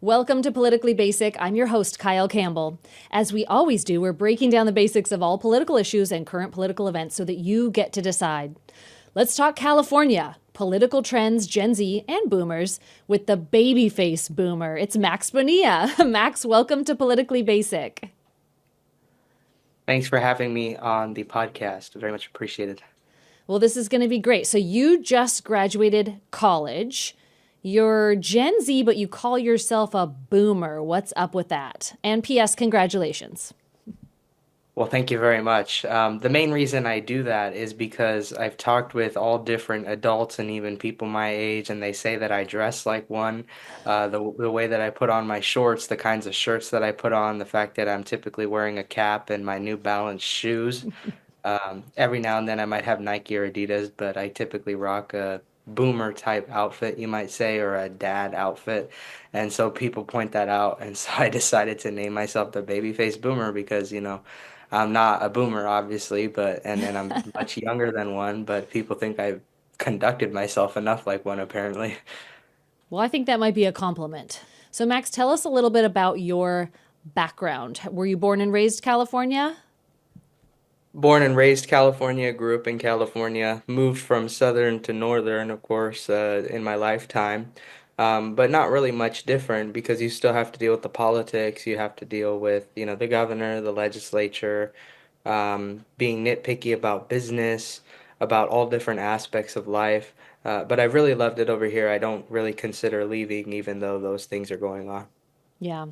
Welcome to Politically Basic. I'm your host, Kyle Campbell. As we always do, we're breaking down the basics of all political issues and current political events so that you get to decide. Let's talk California, political trends, Gen Z, and boomers with the Babyface Boomer. It's Max Bonilla. Max, welcome to Politically Basic. Thanks for having me on the podcast. Very much appreciated. Well, this is going to be great. So you just graduated college. You're Gen Z, but you call yourself a boomer. What's up with that? And P.S., congratulations. Well, thank you very much. The main reason I do that is because I've talked with all different adults and even people my age, and they say that I dress like one. The way that I put on my shorts, the kinds of shirts that I put on, the fact that I'm typically wearing a cap and my New Balance shoes. Every now and then I might have Nike or Adidas, but I typically rock a boomer type outfit, you might say, or a dad outfit. And so people point that out. And so I decided to name myself the Babyface Boomer because, I'm not a boomer, obviously, and I'm much younger than one, but people think I've conducted myself enough like one, apparently. Well, I think that might be a compliment. So, Max, tell us a little bit about your background. Were you born and raised California? Born and raised California, grew up in California, moved from southern to northern, of course, in my lifetime. But not really much different because you still have to deal with the politics. You have to deal with, the governor, the legislature, being nitpicky about business, about all different aspects of life. But I really loved it over here. I don't really consider leaving, even though those things are going on. Yeah.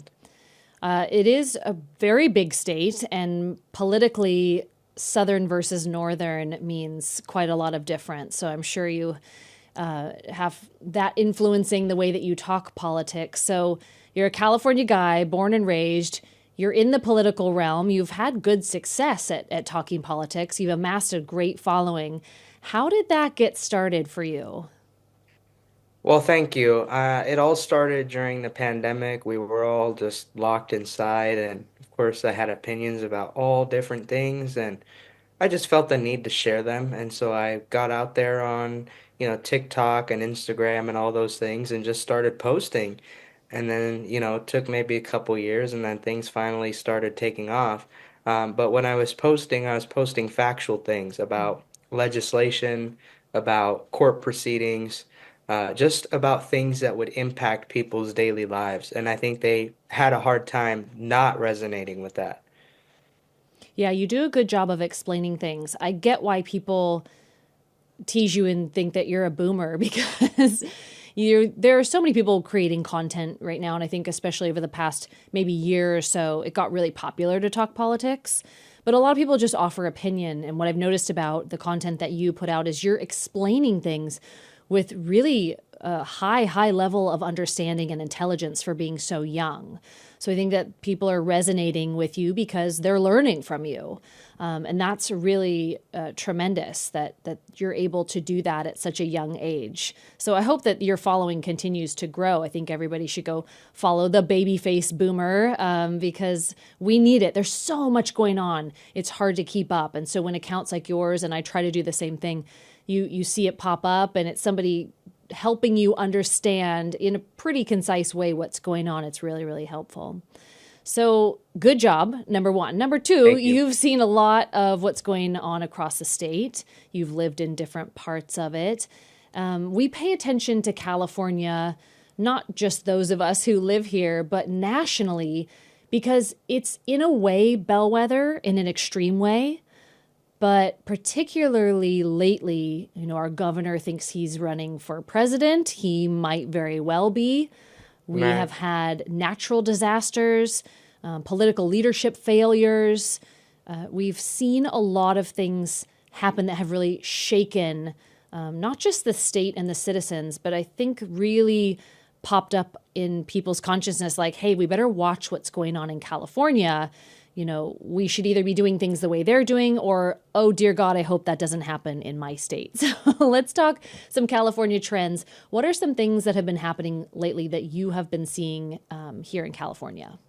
It is a very big state, and politically, southern versus northern means quite a lot of difference. So I'm sure you have that influencing the way that you talk politics. So you're a California guy, born and raised. You're in the political realm. You've had good success at talking politics. You've amassed a great following. How did that get started for you? Well, thank you. It all started during the pandemic. We were all just locked inside, and of course, I had opinions about all different things, and I just felt the need to share them. And so I got out there on, TikTok and Instagram and all those things and just started posting. And then, it took maybe a couple years, and then things finally started taking off. But when I was posting factual things about legislation, about court proceedings, just about things that would impact people's daily lives. And I think they had a hard time not resonating with that. Yeah, you do a good job of explaining things. I get why people tease you and think that you're a boomer because there are so many people creating content right now. And I think especially over the past maybe year or so, it got really popular to talk politics. But a lot of people just offer opinion. And what I've noticed about the content that you put out is you're explaining things with really a high level of understanding and intelligence for being so young. So I think that people are resonating with you because they're learning from you. And that's really tremendous that you're able to do that at such a young age. So I hope that your following continues to grow. I think everybody should go follow the Babyface Boomer because we need it. There's so much going on. It's hard to keep up. And so when accounts like yours, and I try to do the same thing, you see it pop up and it's somebody helping you understand in a pretty concise way what's going on. It's really, really helpful. So good job, number one. Number two, Thank you. you've seen a lot of what's going on across the state. You've lived in different parts of it. We pay attention to California, not just those of us who live here, but nationally, because it's in a way bellwether in an extreme way. But particularly lately, our governor thinks he's running for president. He might very well be. We Right. have had natural disasters, political leadership failures. We've seen a lot of things happen that have really shaken not just the state and the citizens, but I think really popped up in people's consciousness like, hey, we better watch what's going on in California. We should either be doing things the way they're doing or, oh, dear God, I hope that doesn't happen in my state. So let's talk some California trends. What are some things that have been happening lately that you have been seeing here in California?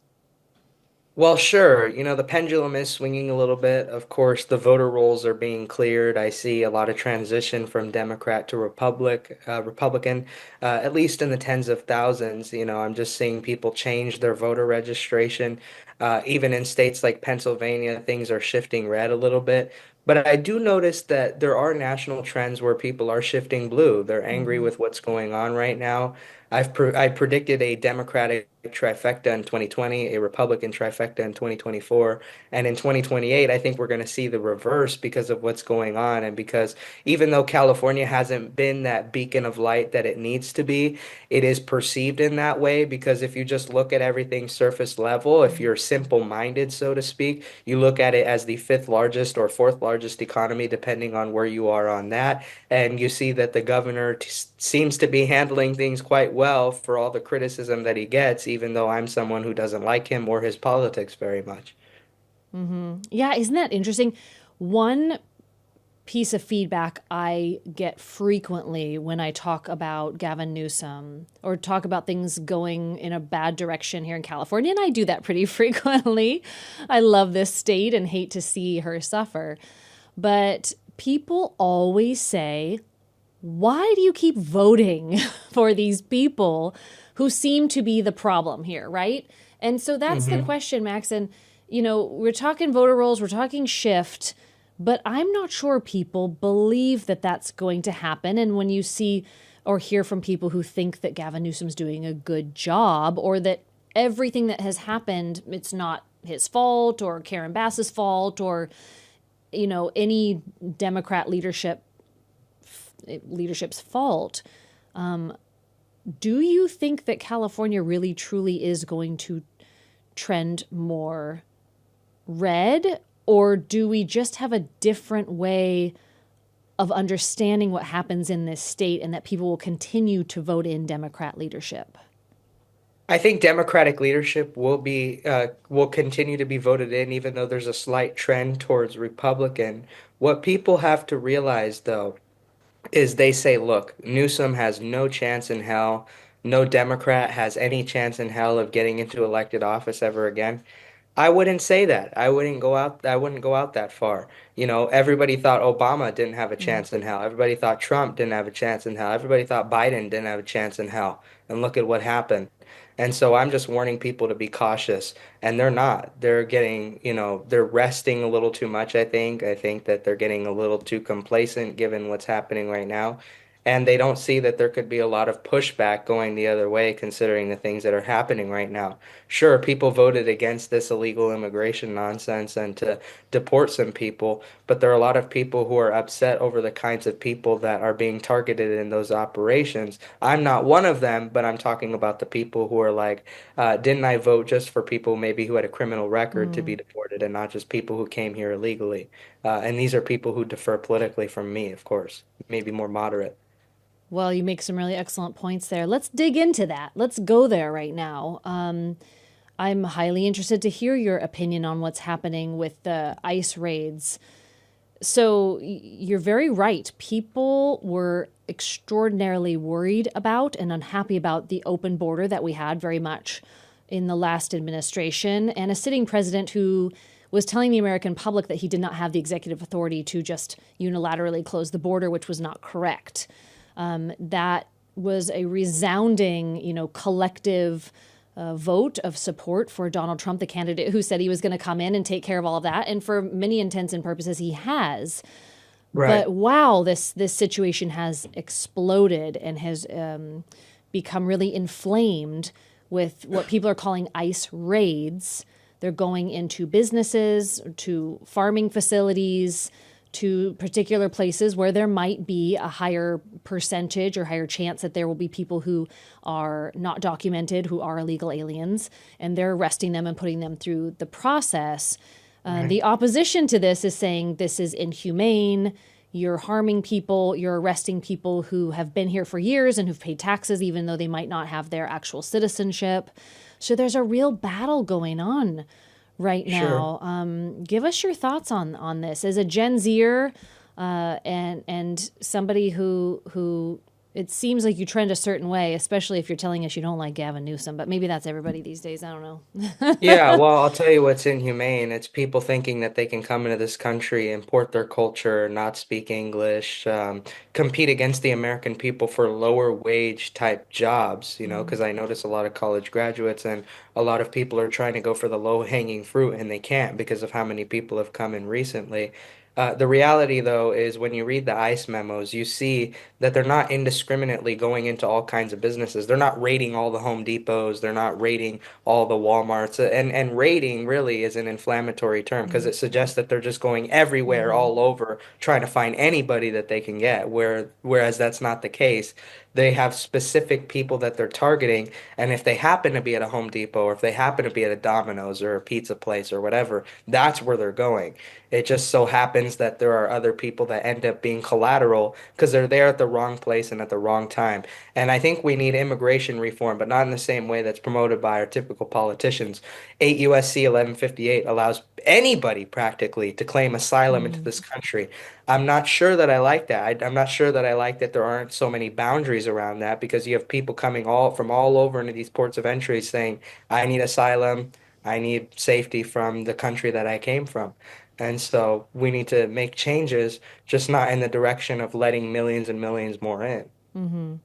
Well, sure. The pendulum is swinging a little bit. Of course, the voter rolls are being cleared. I see a lot of transition from Democrat to Republican, at least in the tens of thousands. I'm just seeing people change their voter registration. Even in states like Pennsylvania, things are shifting red a little bit. But I do notice that there are national trends where people are shifting blue. They're angry Hmm. with what's going on right now. I predicted a Democratic trifecta in 2020, a Republican trifecta in 2024, and in 2028, I think we're going to see the reverse because of what's going on, and because even though California hasn't been that beacon of light that it needs to be, it is perceived in that way. Because if you just look at everything surface level, if you're simple-minded, so to speak, you look at it as the fifth largest or fourth largest economy, depending on where you are on that, and you see that the governor seems to be handling things quite well for all the criticism that he gets, even though I'm someone who doesn't like him or his politics very much. Yeah, isn't that interesting? One piece of feedback I get frequently when I talk about Gavin Newsom or talk about things going in a bad direction here in California, and I do that pretty frequently. I love this state and hate to see her suffer. But people always say, why do you keep voting for these people who seem to be the problem here, right? And so that's the Hmm. question, Max. And, we're talking voter rolls, we're talking shift, but I'm not sure people believe that that's going to happen. And when you see or hear from people who think that Gavin Newsom's doing a good job or that everything that has happened, it's not his fault or Karen Bass's fault or, any Democrat leadership's fault. Do you think that California really truly is going to trend more red, or do we just have a different way of understanding what happens in this state and that people will continue to vote in Democrat leadership? I think Democratic leadership will continue to be voted in, even though there's a slight trend towards Republican. What people have to realize, though, is they say, look, Newsom has no chance in hell. No Democrat has any chance in hell of getting into elected office ever again. I wouldn't say that. I wouldn't go out that far. Everybody thought Obama didn't have a Mm-hmm. chance in hell. Everybody thought Trump didn't have a chance in hell. Everybody thought Biden didn't have a chance in hell. And look at what happened. And so I'm just warning people to be cautious. And they're not. They're getting, they're resting a little too much, I think. I think that they're getting a little too complacent given what's happening right now. And they don't see that there could be a lot of pushback going the other way, considering the things that are happening right now. Sure, people voted against this illegal immigration nonsense and to deport some people, but there are a lot of people who are upset over the kinds of people that are being targeted in those operations. I'm not one of them, but I'm talking about the people who are like, didn't I vote just for people maybe who had a criminal record to be Mm. deported and not just people who came here illegally? And these are people who differ politically from me, of course, maybe more moderate. Well, you make some really excellent points there. Let's dig into that. Let's go there right now. I'm highly interested to hear your opinion on what's happening with the ICE raids. So you're very right. People were extraordinarily worried about and unhappy about the open border that we had very much in the last administration, and a sitting president who was telling the American public that he did not have the executive authority to just unilaterally close the border, which was not correct. That was a resounding, collective vote of support for Donald Trump, the candidate who said he was going to come in and take care of all of that. And for many intents and purposes, he has. Right. But wow, this situation has exploded and has become really inflamed with what people are calling ICE raids. They're going into businesses, to farming facilities, to particular places where there might be a higher percentage or higher chance that there will be people who are not documented, who are illegal aliens, and they're arresting them and putting them through the process. Right. The opposition to this is saying this is inhumane. You're harming people, you're arresting people who have been here for years and who've paid taxes, even though they might not have their actual citizenship. So there's a real battle going on right Sure. now. Give us your thoughts on this as a Gen Zer and somebody who it seems like you trend a certain way, especially if you're telling us you don't like Gavin Newsom. But maybe that's everybody these days. I don't Yeah, know. well, I'll tell you what's inhumane. It's people thinking that they can come into this country, import their culture, not speak English, compete against the American people for lower wage type jobs, Mm, because I notice a lot of college graduates and a lot of people are trying to go for the low hanging fruit and they can't because of how many people have come in recently. The reality, though, is when you read the ICE memos, you see that they're not indiscriminately going into all kinds of businesses. They're not raiding all the Home Depots. They're not raiding all the Walmarts. And raiding really is an inflammatory term because mm, it suggests that they're just going everywhere, mm-hmm, all over, trying to find anybody that they can get. Whereas that's not the case. They have specific people that they're targeting, and if they happen to be at a Home Depot or if they happen to be at a Domino's or a pizza place or whatever, that's where they're going. It just so happens that there are other people that end up being collateral because they're there at the wrong place and at the wrong time. And I think we need immigration reform, but not in the same way that's promoted by our typical politicians. 8 USC 1158 allows anybody practically to claim asylum into mm-hmm, this country. I'm not sure that I like that. I'm not sure that I like that there aren't so many boundaries around that because you have people coming all from all over into these ports of entry saying, I need asylum, I need safety from the country that I came from. And so we need to make changes, just not in the direction of letting millions and millions more in. mm-hmm.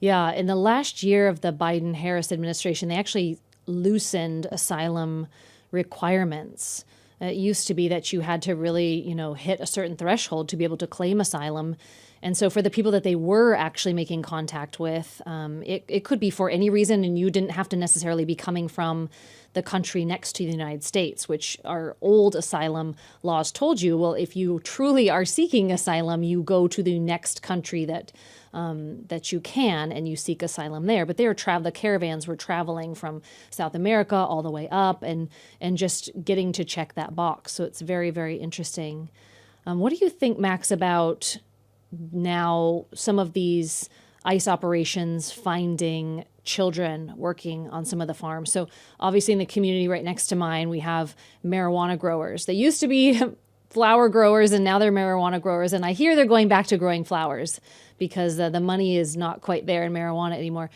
Yeah, in the last year of the Biden Harris administration, they actually loosened asylum requirements. It used to be that you had to really, hit a certain threshold to be able to claim asylum. And so, for the people that they were actually making contact with, it could be for any reason, and you didn't have to necessarily be coming from the country next to the United States, which our old asylum laws told you. Well, if you truly are seeking asylum, you go to the next country that you can, and you seek asylum there. But the caravans were traveling from South America all the way up, and just getting to check that box. So it's very, very interesting. What do you think, Max, about now some of these ICE operations finding children working on some of the farms? So obviously in the community right next to mine, we have marijuana growers. They used to be flower growers and now they're marijuana growers. And I hear they're going back to growing flowers because the money is not quite there in marijuana anymore.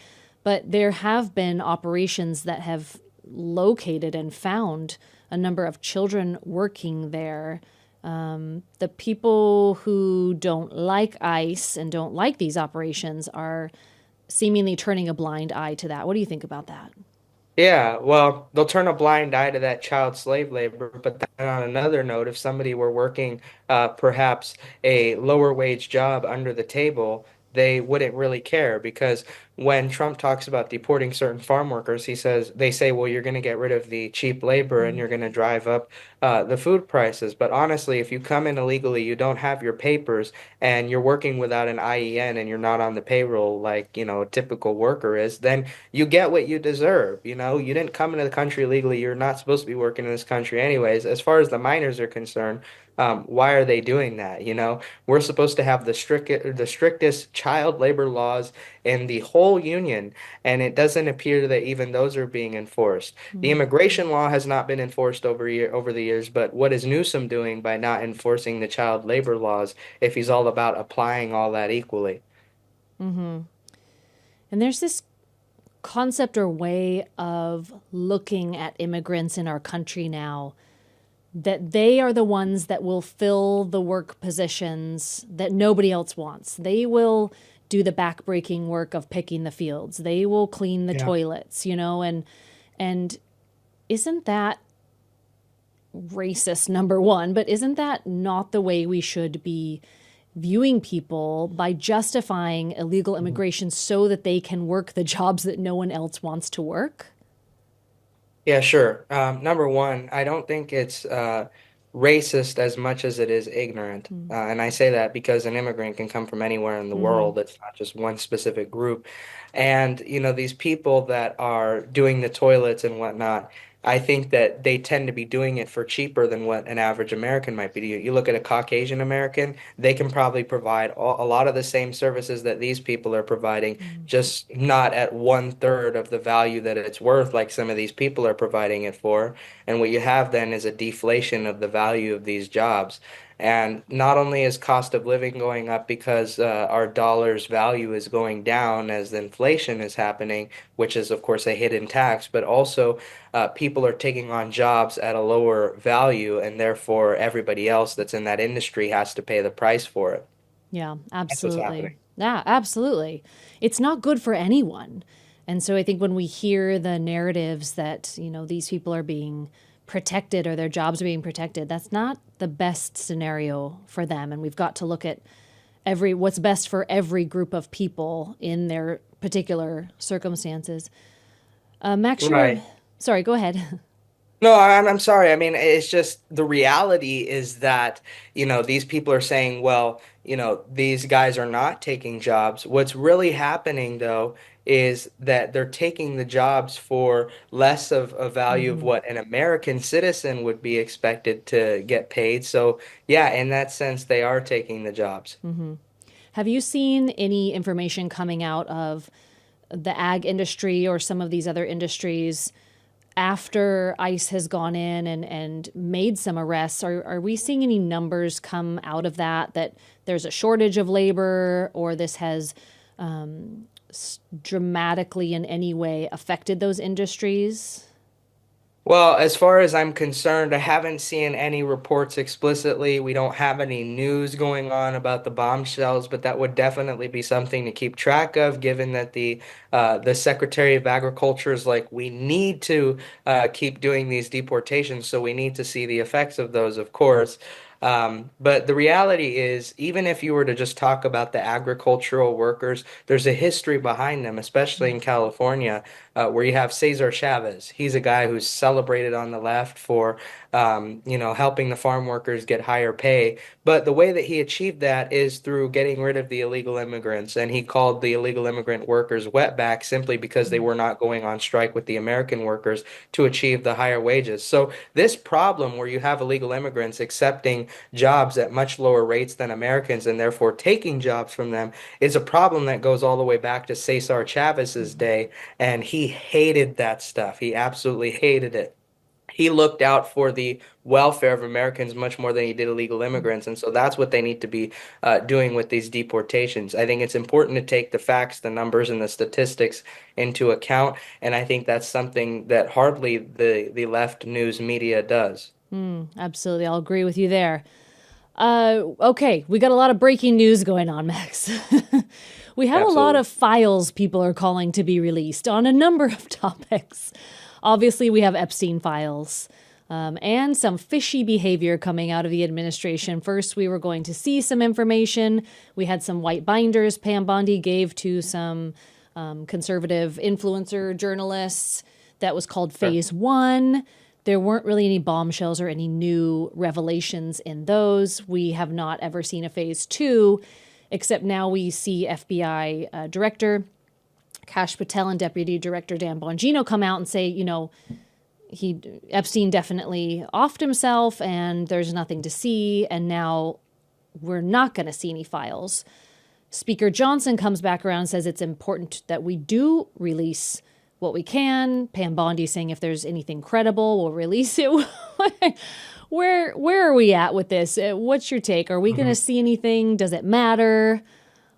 But there have been operations that have located and found a number of children working there. The people who don't like ICE and don't like these operations are seemingly turning a blind eye to that. What do you think about that? Yeah, well, they'll turn a blind eye to that child slave labor, but then on another note, if somebody were working perhaps a lower wage job under the table, they wouldn't really care because when Trump talks about deporting certain farm workers, they say, well, you're going to get rid of the cheap labor and Mm, you're going to drive up the food prices. But honestly, if you come in illegally, you don't have your papers and you're working without an IEN and you're not on the payroll like, a typical worker is, then you get what you deserve. You didn't come into the country legally. You're not supposed to be working in this country anyways. As far as the minors are concerned, why are they doing that? We're supposed to have the strictest child labor laws in the whole union, and it doesn't appear that even those are being enforced. The mm, immigration law has not been enforced over the years, but what is Newsom doing by not enforcing the child labor laws if he's all about applying all that equally? mm-hmm. And there's this concept or way of looking at immigrants in our country now that they are the ones that will fill the work positions that nobody else wants. They will do the backbreaking work of picking the fields. They will clean the Yeah. toilets, and isn't that racist, number one? But isn't that not the way we should be viewing people by justifying illegal Mhm. immigration so that they can work the jobs that no one else wants to work? Yeah, sure. Number one, I don't think it's racist as much as it is ignorant. And I say that because an immigrant can come from anywhere in the Mm-hmm. world. It's not just one specific group. And, these people that are doing the toilets and whatnot, I think that they tend to be doing it for cheaper than what an average American might be. You look at a Caucasian American, they can probably provide a lot of the same services that these people are providing, just not at one third of the value that it's worth, like some of these people are providing it for. And what you have then is a deflation of the value of these jobs. And not only is cost of living going up because our dollar's value is going down as the inflation is happening, which is, of course, a hidden tax, but also people are taking on jobs at a lower value, and therefore everybody else that's in that industry has to pay the price for it. Yeah, That's what's absolutely. happening. Yeah, absolutely. It's not good for anyone. And so I think when we hear the narratives that, these people are being protected or their jobs are being protected, that's not the best scenario for them. And we've got to look at what's best for every group of people in their particular circumstances. Max, Right. sorry, go ahead. No, I'm sorry. I mean, it's just the reality is that, these people are saying, well, these guys are not taking jobs. What's really happening, though, is that they're taking the jobs for less of a value of Hmm. what an American citizen would be expected to get paid. So, yeah, in that sense, they are taking the jobs. Have you seen any information coming out of the ag industry or some of these other industries after ICE has gone in and made some arrests? Are we seeing any numbers come out of that there's a shortage of labor or this has dramatically in any way affected those industries? Well, as far as I'm concerned, I haven't seen any reports explicitly. We don't have any news going on about the bombshells, but that would definitely be something to keep track of, given that the Secretary of Agriculture is like, we need to keep doing these deportations, so we need to see the effects of those, of course. But the reality is, even if you were to just talk about the agricultural workers, there's a history behind them, especially in California, where you have Cesar Chavez. He's a guy who's celebrated on the left for, helping the farm workers get higher pay. But the way that he achieved that is through getting rid of the illegal immigrants. And he called the illegal immigrant workers wetbacks simply because they were not going on strike with the American workers to achieve the higher wages. So this problem where you have illegal immigrants accepting jobs at much lower rates than Americans and therefore taking jobs from them is a problem that goes all the way back to Cesar Chavez's day, and he hated that stuff. He absolutely hated it. He looked out for the welfare of Americans much more than he did illegal immigrants. And so that's what they need to be doing with these deportations. I think it's important to take the facts, the numbers, and the statistics into account. And I think that's something that hardly the left news media does. Absolutely. I'll agree with you there. Okay, we got a lot of breaking news going on, Max. We have a lot Absolutely. of files people are calling to be released on a number of topics. Obviously, we have Epstein files and some fishy behavior coming out of the administration. First, we were going to see some information. We had some white binders Pam Bondi gave to some conservative influencer journalists. That was called Sure. Phase One. There weren't really any bombshells or any new revelations in those. We have not ever seen a Phase Two, except now we see FBI Director Kash Patel and Deputy Director Dan Bongino come out and say, he Epstein definitely offed himself and there's nothing to see, and now we're not going to see any files. Speaker Johnson comes back around and says it's important that we do release what we can. Pam Bondi saying if there's anything credible, we'll release it. Where are we at with this? What's your take? Are we going to Mhm. see anything? Does it matter?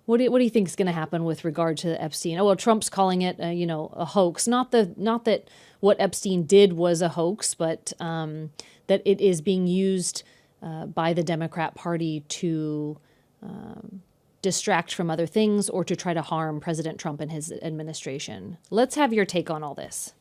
What do you think is going to happen with regard to Epstein? Oh well, Trump's calling it a hoax. Not that what Epstein did was a hoax, but that it is being used by the Democrat Party to distract from other things or to try to harm President Trump and his administration. Let's have your take on all this.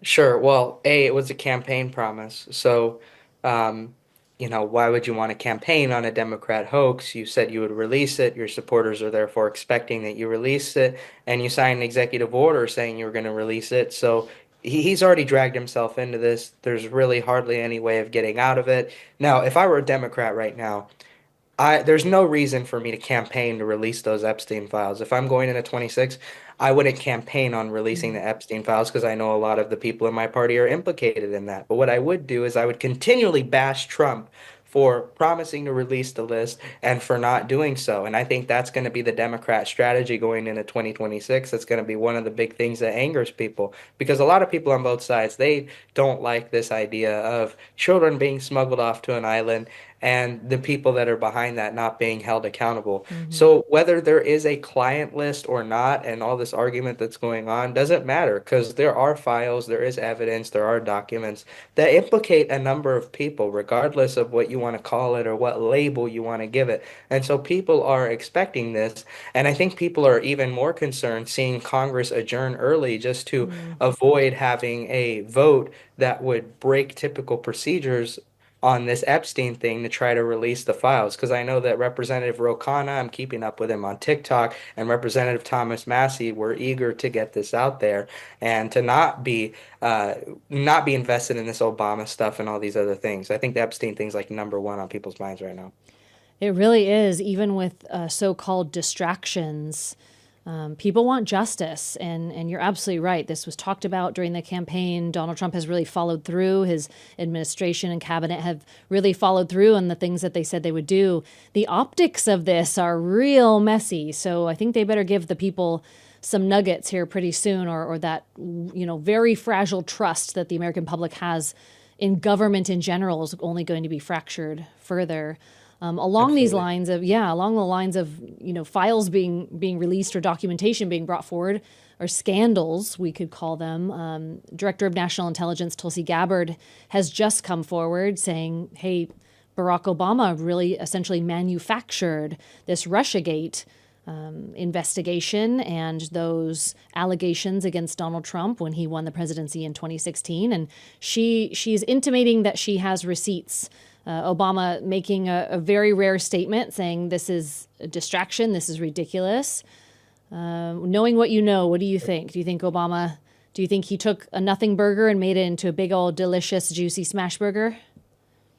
Sure. Well, A, it was a campaign promise. So, um, why would you want to campaign on a Democrat hoax? You said you would release it. Your supporters are therefore expecting that you release it, and you signed an executive order saying you were going to release it. So he's already dragged himself into this. There's really hardly any way of getting out of it. Now, if I were a Democrat right now, there's no reason for me to campaign to release those Epstein files. If I'm going into 26, I wouldn't campaign on releasing the Epstein files because I know a lot of the people in my party are implicated in that. But what I would do is I would continually bash Trump for promising to release the list and for not doing so. And I think that's going to be the Democrat strategy going into 2026. That's going to be one of the big things that angers people because a lot of people on both sides, they don't like this idea of children being smuggled off to an island and the people that are behind that not being held accountable. Hmm. So whether there is a client list or not, and all this argument that's going on doesn't matter because there are files, there is evidence, there are documents that implicate a number of people, regardless of what you want to call it or what label you want to give it. And so people are expecting this. And I think people are even more concerned seeing Congress adjourn early just to avoid having a vote that would break typical procedures on this Epstein thing to try to release the files. Because I know that Representative Ro Khanna, I'm keeping up with him on TikTok, and Representative Thomas Massie were eager to get this out there and to uh, not be invested in this Obama stuff and all these other things. I think the Epstein thing's like number one on people's minds right now. It really is, even with so-called distractions. People want justice, and you're absolutely right. This was talked about during the campaign. Donald Trump has really followed through. His administration and cabinet have really followed through on the things that they said they would do. The optics of this are real messy, so I think they better give the people some nuggets here pretty soon, or that very fragile trust that the American public has in government in general is only going to be fractured further. Along these Absolutely. lines of, yeah, along the lines of, files being released or documentation being brought forward, or scandals, we could call them. Director of National Intelligence Tulsi Gabbard has just come forward saying, hey, Barack Obama really essentially manufactured this Russiagate investigation and those allegations against Donald Trump when he won the presidency in 2016. And she's intimating that she has receipts. Obama making a very rare statement saying this is a distraction, this is ridiculous. Knowing what you know, what do you think? Do you think he took a nothing burger and made it into a big old delicious, juicy smash burger?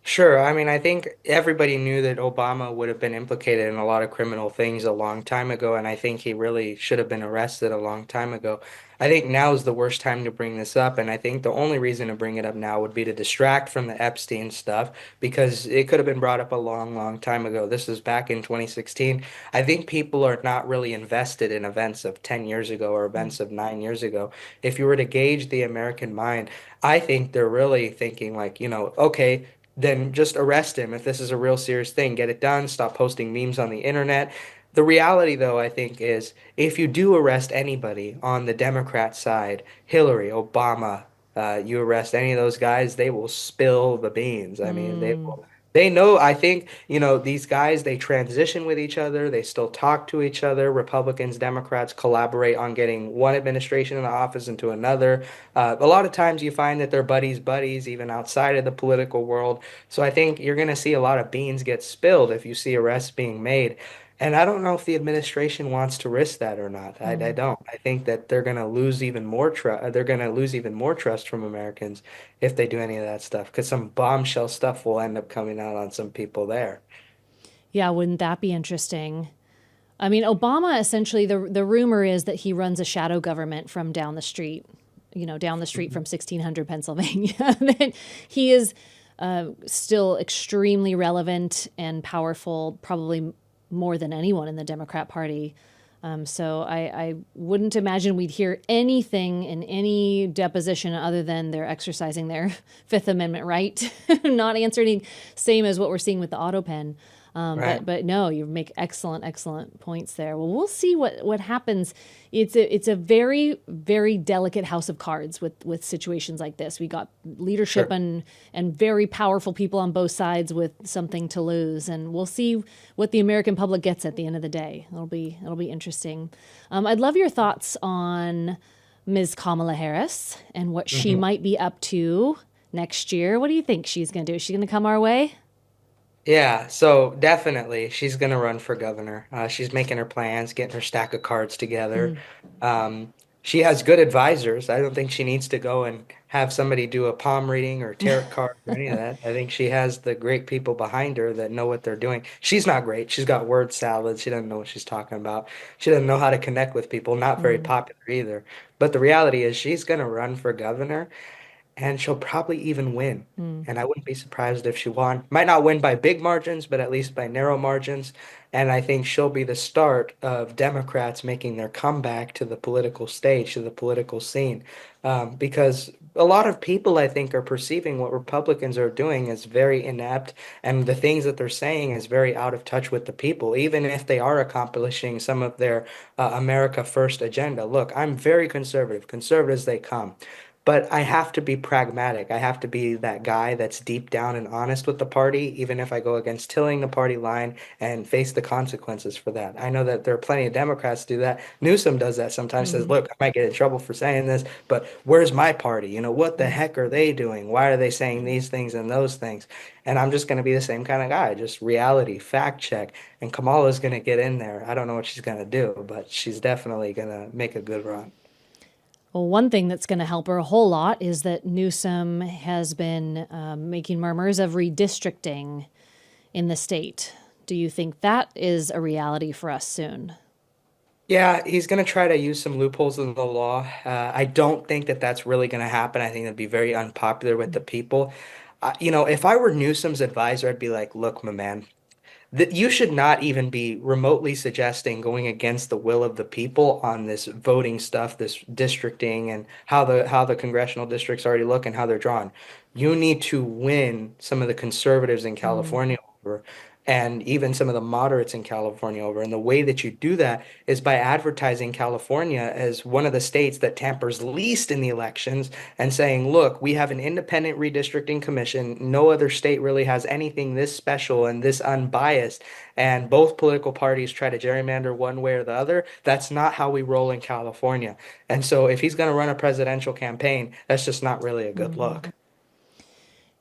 Sure. I mean, I think everybody knew that Obama would have been implicated in a lot of criminal things a long time ago, and I think he really should have been arrested a long time ago. I think now is the worst time to bring this up, and I think the only reason to bring it up now would be to distract from the Epstein stuff because it could have been brought up a long, long time ago. This was back in 2016. I think people are not really invested in events of 10 years ago or events of 9 years ago. If you were to gauge the American mind, I think they're really thinking like, okay, then just arrest him if this is a real serious thing. Get it done. Stop posting memes on the internet. The reality, though, I think, is if you do arrest anybody on the Democrat side, Hillary, Obama, you arrest any of those guys, they will spill the beans. I mean, they Mm, will. They know, I think, these guys, they transition with each other. They still talk to each other. Republicans, Democrats collaborate on getting one administration in the office into another. A lot of times you find that they're buddies, even outside of the political world. So I think you're going to see a lot of beans get spilled if you see arrests being made. And I don't know if the administration wants to risk that or not. I mm. don't. I think that they're going to lose even more trust. They're going to lose even more trust from Americans if they do any of that stuff, because some bombshell stuff will end up coming out on some people there. Yeah, wouldn't that be interesting? I mean, Obama essentially, the rumor is that he runs a shadow government from down the street, down the street from 1600 Pennsylvania. That he is still extremely relevant and powerful, probably more than anyone in the Democrat Party. So I wouldn't imagine we'd hear anything in any deposition other than they're exercising their Fifth Amendment right, not answering, same as what we're seeing with the auto pen. Right. But no, you make excellent points there. Well, we'll see what happens. It's a very very delicate house of cards with situations like this. We got leadership Sure. and very powerful people on both sides with something to lose, and we'll see what the American public gets at the end of the day. It'll be interesting. I'd love your thoughts on Ms. Kamala Harris and what she Mhm. might be up to next year. What do you think she's going to do? Is she going to come our way? Yeah, so definitely she's gonna run for governor. She's making her plans, getting her stack of cards together. Um, she has good advisors. I don't think she needs to go and have somebody do a palm reading or tarot card or any of that. I think she has the great people behind her that know what they're doing. She's not great. She's got word salad. She doesn't know what she's talking about. She doesn't know how to connect with people. Not very Mm, popular either. But the reality is she's gonna run for governor. and she'll probably even win. Mm. And I wouldn't be surprised if she won. Might not win by big margins, but at least by narrow margins. And I think she'll be the start of Democrats making their comeback to the political stage, to the political scene. Because a lot of people, I think, are perceiving what Republicans are doing as very inept, and the things that they're saying is very out of touch with the people, even if they are accomplishing some of their America First agenda. Look, I'm very conservative, conservative as they come. But I have to be pragmatic. I have to be that guy that's deep down and honest with the party, even if I go against tilling the party line and face the consequences for that. I know that there are plenty of Democrats do that. Newsom does that sometimes, says, Hmm. look, I might get in trouble for saying this, but where's my party? What the Mm. heck are they doing? Why are they saying these things and those things? And I'm just going to be the same kind of guy, just reality, fact check. And Kamala's going to get in there. I don't know what she's going to do, but she's definitely going to make a good run. Well, one thing that's going to help her a whole lot is that Newsom has been making murmurs of redistricting in the state. Do you think that is a reality for us soon? Yeah, he's going to try to use some loopholes in the law. I don't think that that's really going to happen. I think it'd be very unpopular with the people. If I were Newsom's advisor, I'd be like, look, my man, that you should not even be remotely suggesting going against the will of the people on this voting stuff, this districting, and how the congressional districts already look and how they're drawn. You need to win some of the conservatives in Mm. California over, and even some of the moderates in California over. And the way that you do that is by advertising California as one of the states that tampers least in the elections and saying, look, we have an independent redistricting commission. No other state really has anything this special and this unbiased. And both political parties try to gerrymander one way or the other. That's not how we roll in California. And so if he's going to run a presidential campaign, that's just not really a good Mm. look.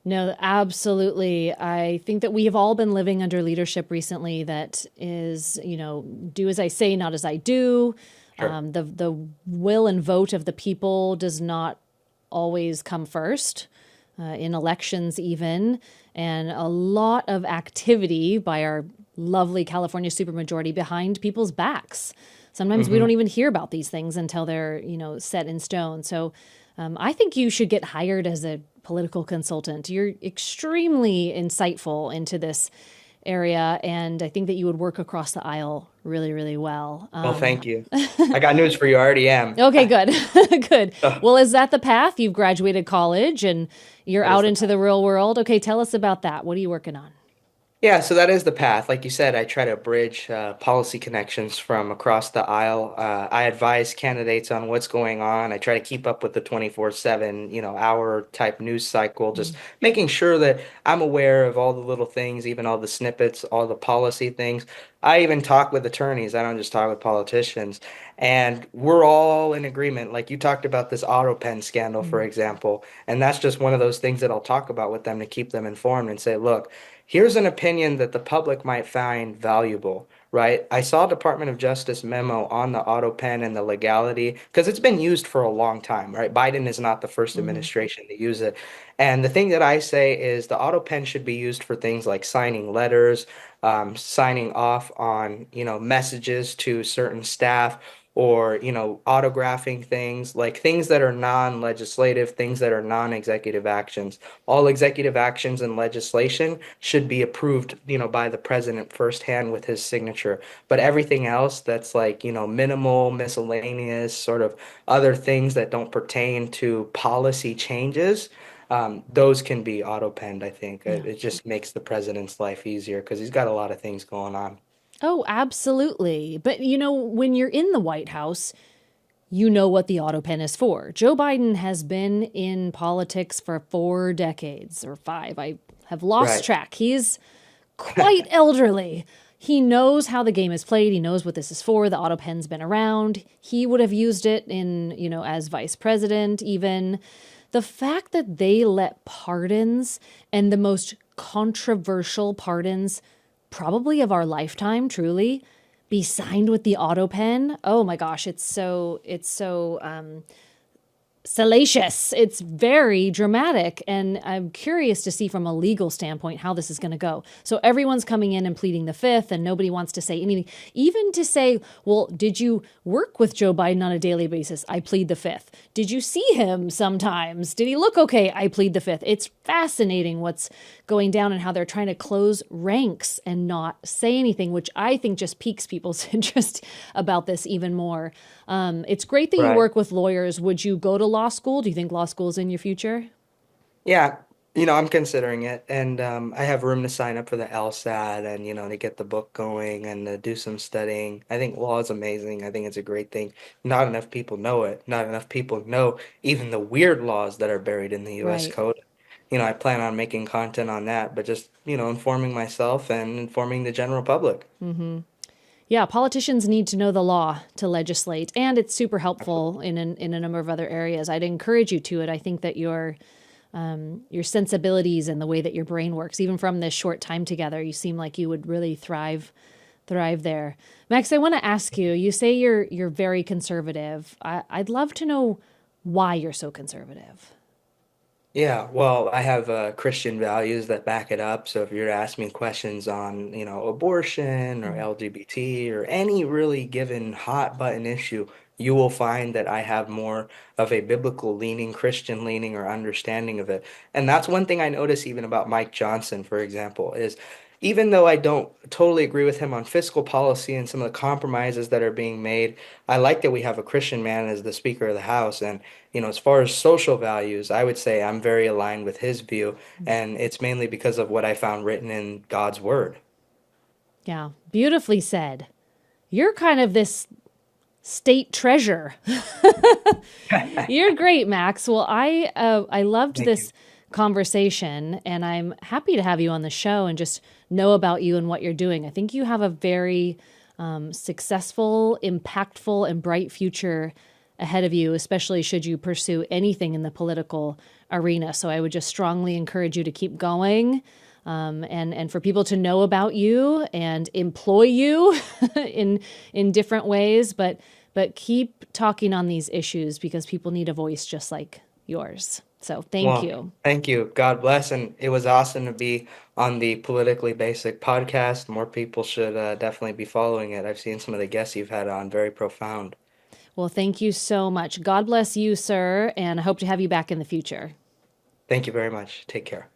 No, absolutely. I think that we have all been living under leadership recently that is, do as I say, not as I do. Sure. The will and vote of the people does not always come first in elections, even, and a lot of activity by our lovely California supermajority behind people's backs. Sometimes we Hmm. don't even hear about these things until they're, set in stone. So I think you should get hired as a political consultant. You're extremely insightful into this area, and I think that you would work across the aisle really, really well. Well, thank you. I got news for you. I already am. Okay, good. Good. That Well, is that the path? You've graduated college and you're is out the into the real world. Okay, tell us about that. What are you working on? Yeah, so that is the path. Like you said, I try to bridge policy connections from across the aisle. I advise candidates on what's going on. I try to keep up with the 24/7, hour type news cycle, just Mm. making sure that I'm aware of all the little things, even all the snippets, all the policy things. I even talk with attorneys. I don't just talk with politicians. And we're all in agreement. Like you talked about this auto pen scandal, for Mm. example. And that's just one of those things that I'll talk about with them to keep them informed and say, look, here's an opinion that the public might find valuable, right? I saw a Department of Justice memo on the auto pen and the legality because it's been used for a long time, right? Biden is not the first Mm-hmm. administration to use it. And the thing that I say is the auto pen should be used for things like signing letters, signing off on, messages to certain staff or, autographing things, like things that are non-legislative, things that are non-executive actions. All executive actions and legislation should be approved, by the president firsthand with his signature. But everything else that's like, minimal, miscellaneous, sort of other things that don't pertain to policy changes, those can be auto-penned, I think. Yeah. It just makes the president's life easier because he's got a lot of things going on. Oh, absolutely. But when you're in the White House, you know what the auto pen is for. Joe Biden has been in politics for 4 decades or five. I have lost Right. track. He's quite elderly. He knows how the game is played. He knows what this is for. The auto pen's been around. He would have used it in, as vice president, even. The fact that they let pardons and the most controversial pardons, probably of our lifetime, truly, be signed with the auto pen. Oh my gosh, it's so salacious. It's very dramatic. And I'm curious to see from a legal standpoint how this is going to go. So everyone's coming in and pleading the fifth, and nobody wants to say anything. Even to say, well, did you work with Joe Biden on a daily basis? I plead the fifth. Did you see him sometimes? Did he look okay? I plead the fifth. It's fascinating what's going down and how they're trying to close ranks and not say anything, which I think just piques people's interest about this even more. It's great that you Right. work with lawyers. Would you go to law school? Do you think law school is in your future? Yeah, I'm considering it, and I have room to sign up for the LSAT and to get the book going and do some studying. I think law is amazing. I think it's a great thing. Not enough people know it. Not enough people know even the weird laws that are buried in the U.S. Right. Code. I plan on making content on that, but just informing myself and informing the general public. Yeah, politicians need to know the law to legislate, and it's super helpful in a number of other areas. I'd encourage you to it. I think that your sensibilities and the way that your brain works, even from this short time together, you seem like you would really thrive there. Max, I want to ask you. You say you're very conservative. I'd love to know why you're so conservative. Yeah, well, I have Christian values that back it up. So if you're to ask me questions on, abortion or Mm. LGBT or any really given hot button issue, you will find that I have more of a biblical leaning, Christian leaning, or understanding of it. And that's one thing I notice even about Mike Johnson, for example, is even though I don't totally agree with him on fiscal policy and some of the compromises that are being made, I like that we have a Christian man as the Speaker of the House. And as far as social values, I would say I'm very aligned with his view, and it's mainly because of what I found written in God's word. Yeah, beautifully said. You're kind of this state treasure. You're great, Max. Well, I loved Thank you. this conversation, and I'm happy to have you on the show and just know about you and what you're doing. I think you have a very successful, impactful, and bright future ahead of you, especially should you pursue anything in the political arena. So I would just strongly encourage you to keep going. And for people to know about you and employ you in different ways, but keep talking on these issues because people need a voice just like yours. So thank Well, you. thank you. God bless. And it was awesome to be on the Politically Basic podcast. More people should definitely be following it. I've seen some of the guests you've had on, very profound. Well, thank you so much. God bless you, sir, and I hope to have you back in the future. Thank you very much. Take care.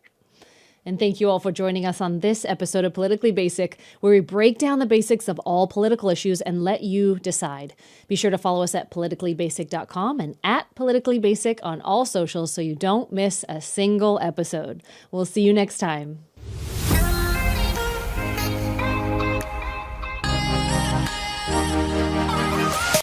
And thank you all for joining us on this episode of Politically Basic, where we break down the basics of all political issues and let you decide. Be sure to follow us at politicallybasic.com and at politicallybasic on all socials so you don't miss a single episode. We'll see you next time.